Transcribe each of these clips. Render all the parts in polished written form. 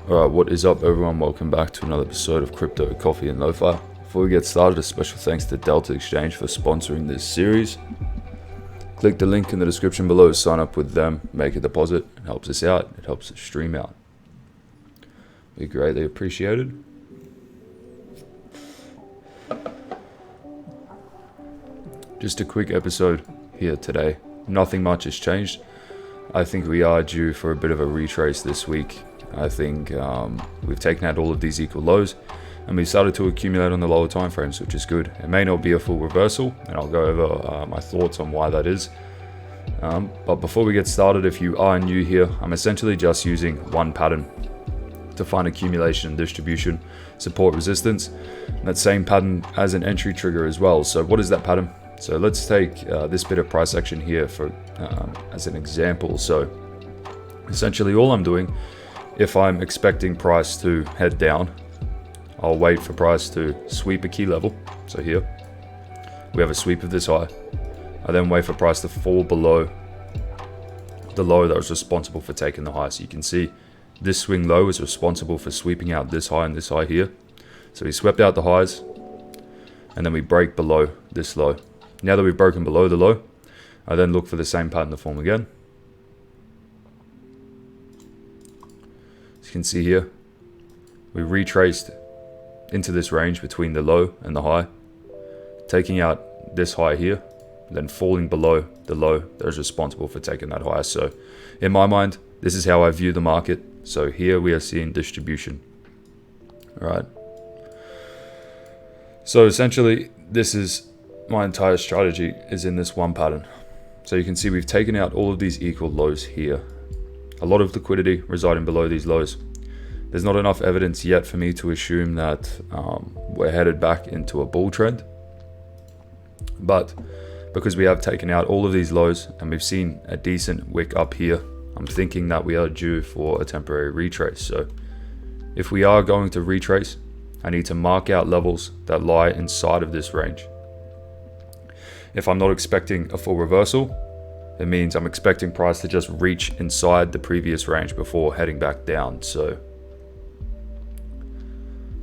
Alright, what is up everyone? Welcome back to another episode of Crypto, Coffee and LoFi. Before we get started, a special thanks to Delta Exchange for sponsoring this series. Click the link in the description below to sign up with them, make a deposit. It helps us out, it helps the stream out. Be greatly appreciated. Just a quick episode here today. Nothing much has changed. I think we are due for a bit of a retrace this week. I think we've taken out all of these equal lows and we've started to accumulate on the lower time frames, which is good. It may not be a full reversal, and I'll go over my thoughts on why that is. But before we get started, if you are new here, I'm essentially just using one pattern to find accumulation and distribution, support, resistance, and that same pattern as an entry trigger as well. So what is that pattern? So let's take this bit of price action here for as an example. So essentially all I'm doing, if I'm expecting price to head down, I'll wait for price to sweep a key level. So here we have a sweep of this high. I then wait for price to fall below the low that was responsible for taking the high. So you can see this swing low is responsible for sweeping out this high and this high here. So we swept out the highs and then we break below this low. Now that we've broken below the low, I then look for the same pattern to form again. As you can see here, we retraced into this range between the low and the high, taking out this high here, then falling below the low that is responsible for taking that high. So in my mind, this is how I view the market. So here we are seeing distribution. All right. So essentially, this is my entire strategy is in this one pattern. So you can see we've taken out all of these equal lows here. A lot of liquidity residing below these lows. There's not enough evidence yet for me to assume that we're headed back into a bull trend. But because we have taken out all of these lows and we've seen a decent wick up here, I'm thinking that we are due for a temporary retrace. So if we are going to retrace, I need to mark out levels that lie inside of this range. If I'm not expecting a full reversal, it means I'm expecting price to just reach inside the previous range before heading back down. So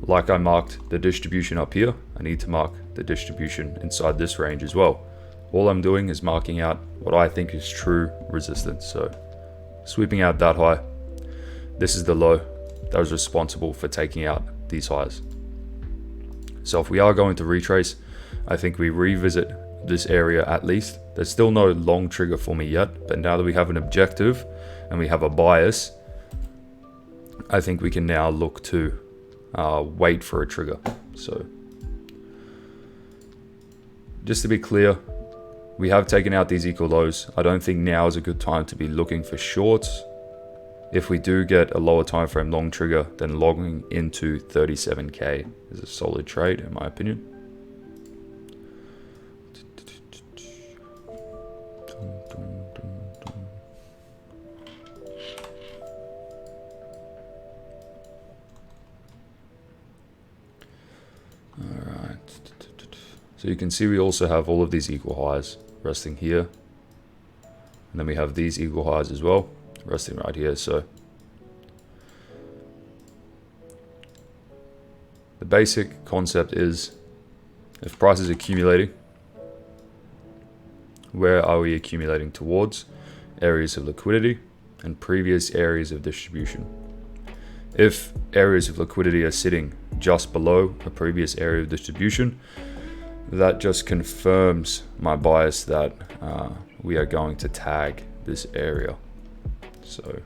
like I marked the distribution up here, I need to mark the distribution inside this range as well. All I'm doing is marking out what I think is true resistance. So sweeping out that high, this is the low that was responsible for taking out these highs. So if we are going to retrace, I think we revisit this area at least. There's still no long trigger for me yet, but now that we have an objective and we have a bias, I think we can now look to wait for a trigger. So just to be clear, we have taken out these equal lows. I don't think now is a good time to be looking for shorts. If we do get a lower time frame long trigger, then logging into 37k is a solid trade in my opinion. Alright, so you can see we also have all of these equal highs resting here, and then we have these equal highs as well resting right here. So the basic concept is, if price is accumulating, where are we accumulating towards? Areas of liquidity and previous areas of distribution. If areas of liquidity are sitting just below a previous area of distribution, that just confirms my bias that we are going to tag this area. So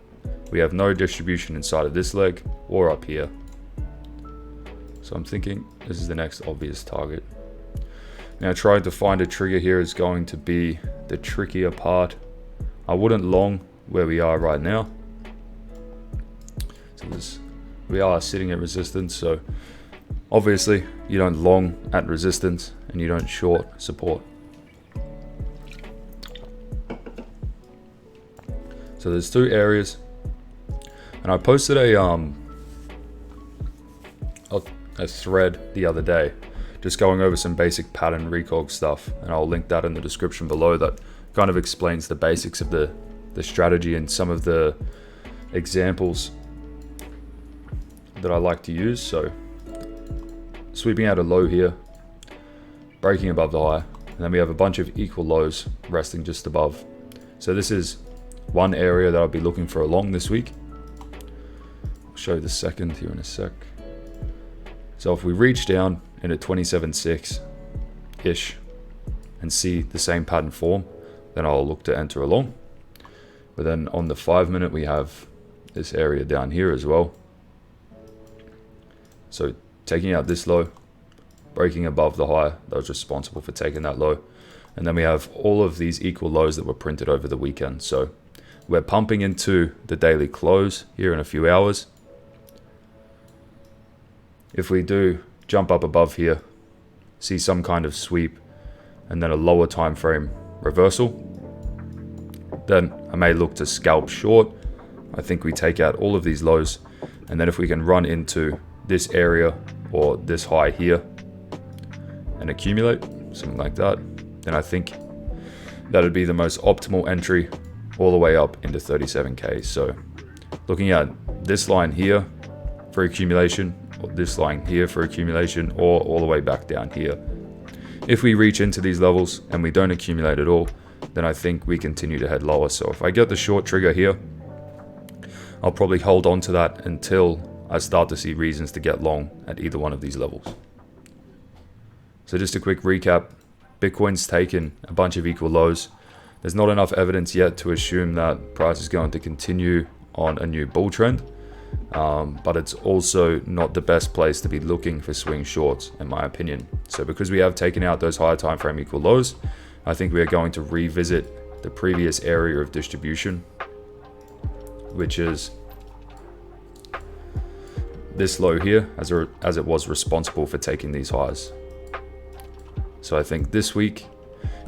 we have no distribution inside of this leg or up here. So I'm thinking this is the next obvious target. Now trying to find a trigger here is going to be the trickier part. I wouldn't long where we are right now. So we are sitting at resistance, so obviously you don't long at resistance and you don't short support. So there's two areas, and I posted a thread the other day just going over some basic pattern recog stuff, and I'll link that in the description below. That kind of explains the basics of the strategy and some of the examples that I like to use. So sweeping out a low here, breaking above the high, and then we have a bunch of equal lows resting just above. So this is one area that I'll be looking for a long this week. I'll show you the second here in a sec. So if we reach down into 27.6-ish and see the same pattern form, then I'll look to enter a long. But then on the 5 minute, we have this area down here as well. So taking out this low, breaking above the high that was responsible for taking that low. And then we have all of these equal lows that were printed over the weekend. So we're pumping into the daily close here in a few hours. If we do jump up above here, see some kind of sweep, and then a lower time frame reversal, then I may look to scalp short. I think we take out all of these lows, and then if we can run into this area or this high here and accumulate, something like that, then I think that would be the most optimal entry all the way up into 37K. So looking at this line here for accumulation, or this line here for accumulation, or all the way back down here. If we reach into these levels and we don't accumulate at all, then I think we continue to head lower. So if I get the short trigger here, I'll probably hold on to that until I start to see reasons to get long at either one of these levels. So just a quick recap, Bitcoin's taken a bunch of equal lows. There's not enough evidence yet to assume that price is going to continue on a new bull trend. But it's also not the best place to be looking for swing shorts, in my opinion. So because we have taken out those higher time frame equal lows, I think we are going to revisit the previous area of distribution, which is this low here, as it was responsible for taking these highs. So I think this week,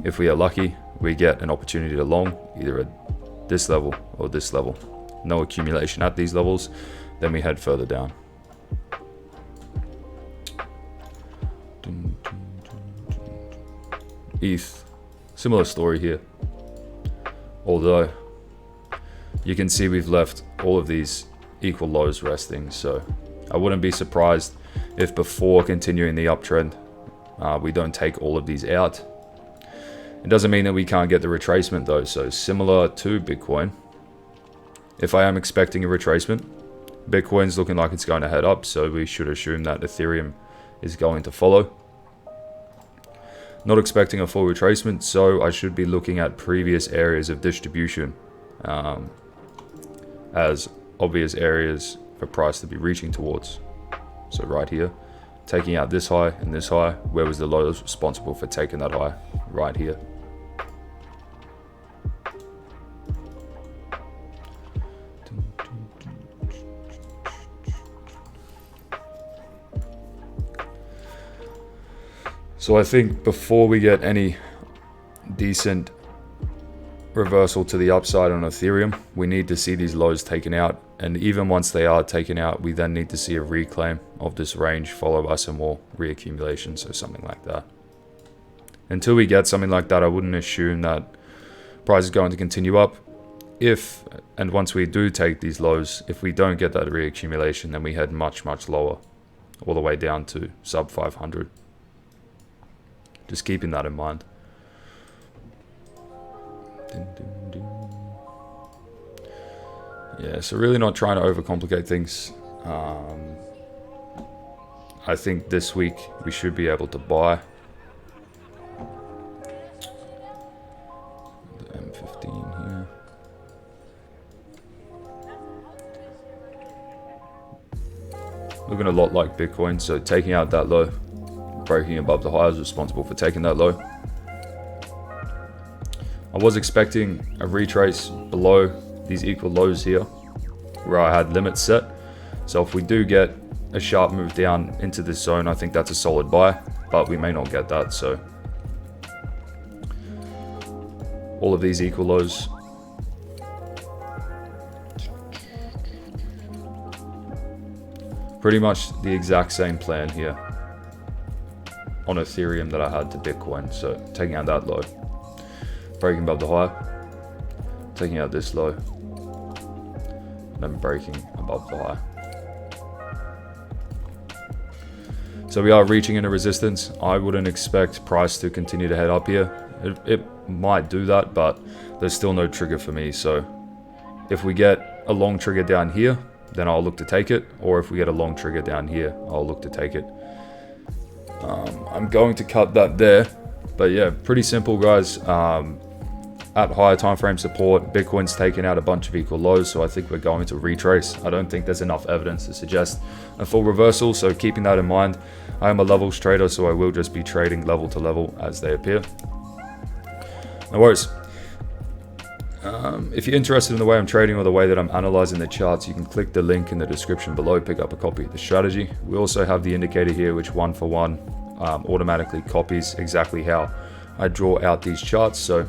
if we are lucky, we get an opportunity to long either at this level or this level. No accumulation at these levels, then we head further down. ETH, similar story here. Although you can see we've left all of these equal lows resting, so I wouldn't be surprised if before continuing the uptrend, we don't take all of these out. It doesn't mean that we can't get the retracement though, so similar to Bitcoin, if I am expecting a retracement, Bitcoin's looking like it's going to head up, so we should assume that Ethereum is going to follow. Not expecting a full retracement, so I should be looking at previous areas of distribution as obvious areas for price to be reaching towards. So right here, taking out this high and this high, where was the low responsible for taking that high? Right here. So I think before we get any decent reversal to the upside on Ethereum, we need to see these lows taken out. And even once they are taken out, we then need to see a reclaim of this range followed by some more reaccumulation, so something like that. Until we get something like that, I wouldn't assume that price is going to continue up. If, and once we do take these lows, if we don't get that reaccumulation, then we head much, much lower, all the way down to sub 500. Just keeping that in mind. Yeah, so really not trying to overcomplicate things. I think this week we should be able to buy the M15 here. Looking a lot like Bitcoin, so taking out that low, breaking above the high is responsible for taking that low. I was expecting a retrace below these equal lows here where I had limits set. So if we do get a sharp move down into this zone, I think that's a solid buy, but we may not get that. So all of these equal lows. Pretty much the exact same plan here on Ethereum that I had to Bitcoin. So taking out that low, breaking above the high, taking out this low, then breaking above the high. So we are reaching into resistance. I wouldn't expect price to continue to head up here. It might do that, but there's still no trigger for me. So if we get a long trigger down here, then I'll look to take it. Or if we get a long trigger down here, I'll look to take it. I'm going to cut that there. But yeah, pretty simple, guys. At higher time frame support, Bitcoin's taken out a bunch of equal lows, so I think we're going to retrace. I don't think there's enough evidence to suggest a full reversal, so keeping that in mind. I am a levels trader, so I will just be trading level to level as they appear. No worries. If you're interested in the way I'm trading or the way that I'm analyzing the charts, you can click the link in the description below, pick up a copy of the strategy. We also have the indicator here, which one for one automatically copies exactly how I draw out these charts. So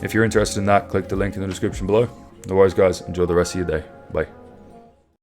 if you're interested in that, click the link in the description below. No worries, guys. Enjoy the rest of your day. Bye.